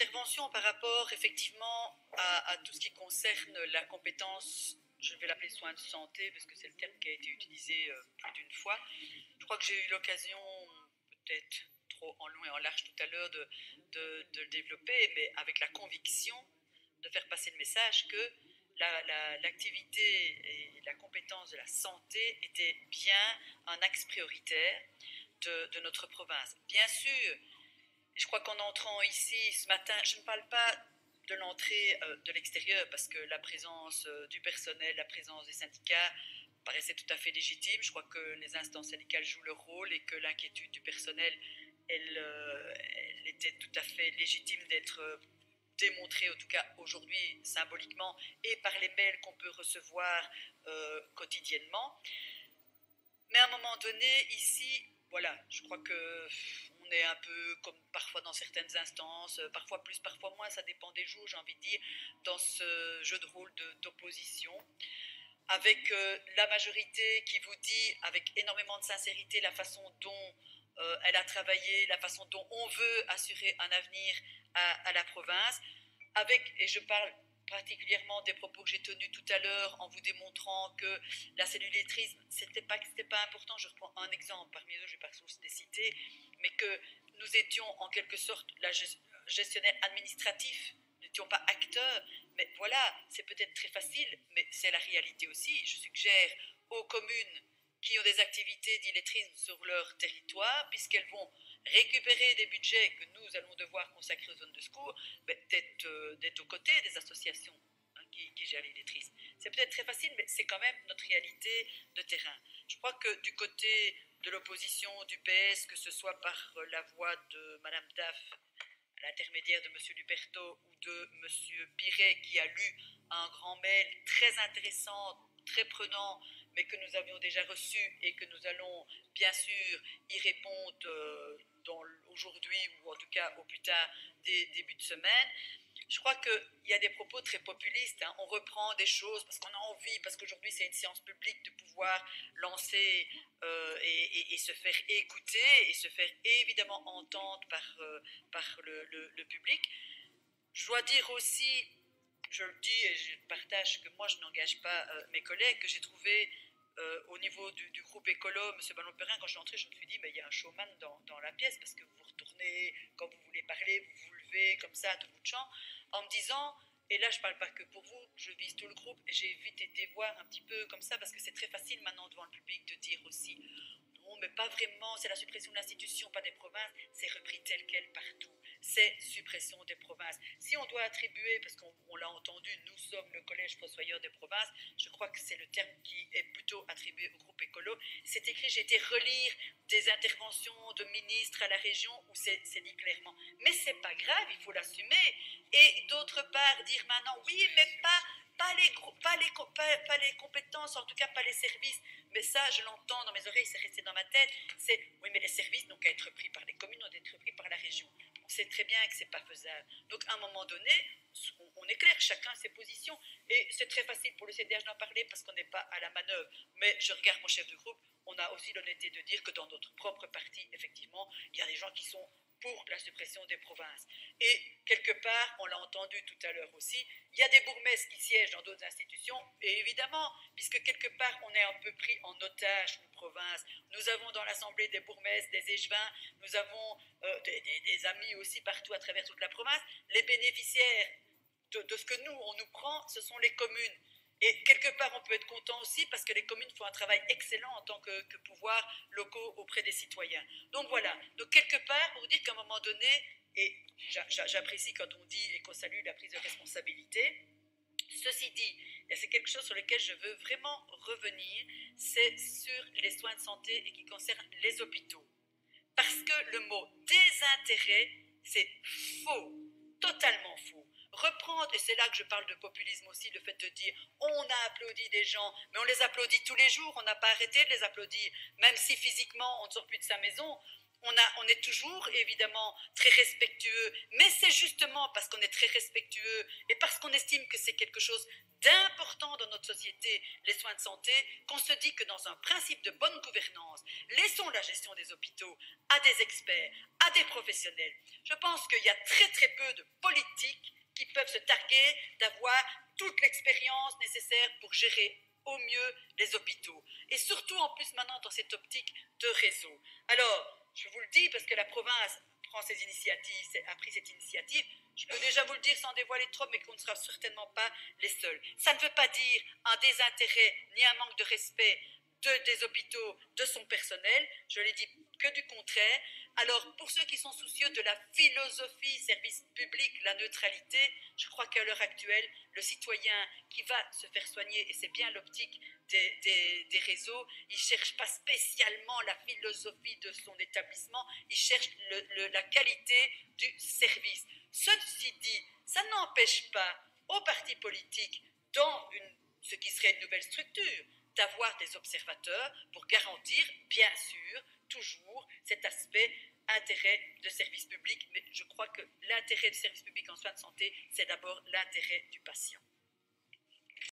intervention par rapport effectivement à tout ce qui concerne la compétence, je vais l'appeler soins de santé parce que c'est le terme qui a été utilisé plus d'une fois. Je crois que j'ai eu l'occasion, peut-être trop en long et en large tout à l'heure, de le développer, mais avec la conviction de faire passer le message que l'activité et la compétence de la santé étaient bien un axe prioritaire de notre province. Bien sûr, je crois qu'en entrant ici ce matin, je ne parle pas de l'entrée de l'extérieur parce que la présence du personnel, la présence des syndicats paraissait tout à fait légitime. Je crois que les instances syndicales jouent leur rôle et que l'inquiétude du personnel, elle était tout à fait légitime d'être démontrée, en tout cas aujourd'hui symboliquement, et par les mails qu'on peut recevoir quotidiennement. Mais à un moment donné, ici, voilà, je crois que on est un peu comme parfois dans certaines instances, parfois plus, parfois moins, ça dépend des jours, j'ai envie de dire, dans ce jeu de rôle d'opposition, avec la majorité qui vous dit avec énormément de sincérité la façon dont elle a travaillé, la façon dont on veut assurer un avenir à la province, avec, et je parle particulièrement des propos que j'ai tenus tout à l'heure en vous démontrant que la cellulettrisme, c'était pas important. Je reprends un exemple parmi eux, je ne vais pas tous les citer, mais que nous étions en quelque sorte la gestionnaire administratif, nous n'étions pas acteurs, mais voilà, c'est peut-être très facile, mais c'est la réalité aussi. Je suggère aux communes qui ont des activités d'illettrisme sur leur territoire, puisqu'elles vont récupérer des budgets que nous allons devoir consacrer aux zones de secours, d'être aux côtés des associations qui gèrent l'illettrisme. C'est peut-être très facile, mais c'est quand même notre réalité de terrain. Je crois que du côté de l'opposition, du PS, que ce soit par la voix de Madame Daff, à l'intermédiaire de M. Luberto ou de M. Piret, qui a lu un grand mail très intéressant, très prenant, mais que nous avions déjà reçu et que nous allons bien sûr y répondre aujourd'hui ou en tout cas au plus tard des débuts de semaine. Je crois qu'il y a des propos très populistes. On reprend des choses parce qu'on a envie, parce qu'aujourd'hui c'est une séance publique, de pouvoir lancer et se faire écouter et se faire évidemment entendre par le public. Je dois dire aussi, je le dis et je partage que moi je n'engage pas mes collègues, que j'ai trouvé au niveau du groupe écolo, M. Ballon-Perrin, quand je suis entrée, je me suis dit, mais il y a un showman dans la pièce, parce que vous vous retournez, quand vous voulez parler, vous vous levez comme ça, à tout bout de champ, en me disant, et là je ne parle pas que pour vous, je vise tout le groupe, et j'ai vite été voir un petit peu comme ça, parce que c'est très facile maintenant devant le public de dire aussi, non, mais pas vraiment, c'est la suppression de l'institution, pas des provinces, c'est repris tel quel partout. C'est suppression des provinces. Si on doit attribuer, parce qu'on l'a entendu, nous sommes le collège fossoyeur des provinces, je crois que c'est le terme qui est plutôt attribué au groupe écolo. C'est écrit, j'ai été relire des interventions de ministres à la région où c'est dit clairement. Mais c'est pas grave, il faut l'assumer. Et d'autre part, dire maintenant, oui, mais pas les compétences, en tout cas pas les services. Mais ça, je l'entends dans mes oreilles, c'est resté dans ma tête. C'est, oui, mais les services n'ont qu'à être pris par les communes, n'ont qu'à être pris par la région. On sait très bien que c'est pas faisable. Donc, à un moment donné, on éclaire chacun ses positions. Et c'est très facile pour le CDH d'en parler parce qu'on n'est pas à la manœuvre. Mais je regarde mon chef de groupe, on a aussi l'honnêteté de dire que dans notre propre parti, effectivement, il y a des gens qui sont pour la suppression des provinces. Et quelque part, on l'a entendu tout à l'heure aussi, il y a des bourgmestres qui siègent dans d'autres institutions, et évidemment, puisque quelque part, on est un peu pris en otage, une province. Nous avons dans l'Assemblée des bourgmestres, des échevins, nous avons des amis aussi partout à travers toute la province. Les bénéficiaires de ce que nous, on nous prend, ce sont les communes. Et quelque part, on peut être content aussi parce que les communes font un travail excellent en tant que pouvoir locaux auprès des citoyens. Donc voilà, donc quelque part, pour dire qu'à un moment donné, et j'apprécie quand on dit et qu'on salue la prise de responsabilité, ceci dit, et c'est quelque chose sur lequel je veux vraiment revenir, c'est sur les soins de santé et qui concerne les hôpitaux. Parce que le mot désintérêt, c'est faux, totalement faux. Reprendre, et c'est là que je parle de populisme aussi, le fait de dire on a applaudi des gens, mais on les applaudit tous les jours, on n'a pas arrêté de les applaudir, même si physiquement on ne sort plus de sa maison. on est toujours évidemment très respectueux, mais c'est justement parce qu'on est très respectueux et parce qu'on estime que c'est quelque chose d'important dans notre société, les soins de santé, qu'on se dit que dans un principe de bonne gouvernance, laissons la gestion des hôpitaux à des experts, à des professionnels. Je pense qu'il y a très très peu de politiques qui peuvent se targuer d'avoir toute l'expérience nécessaire pour gérer au mieux les hôpitaux. Et surtout en plus maintenant dans cette optique de réseau. Alors, je vous le dis parce que la province prend ces initiatives, a pris cette initiative, je peux déjà vous le dire sans dévoiler trop, mais qu'on ne sera certainement pas les seuls. Ça ne veut pas dire un désintérêt ni un manque de respect des hôpitaux, de son personnel, je l'ai dit que du contraire. Alors, pour ceux qui sont soucieux de la philosophie, service public, la neutralité, je crois qu'à l'heure actuelle, le citoyen qui va se faire soigner, et c'est bien l'optique des réseaux, il ne cherche pas spécialement la philosophie de son établissement, il cherche la qualité du service. Ceci dit, ça n'empêche pas aux partis politiques, dans ce qui serait une nouvelle structure, d'avoir des observateurs pour garantir, bien sûr, toujours cet aspect intérêt de service public. Mais je crois que l'intérêt du service public en soins de santé, c'est d'abord l'intérêt du patient.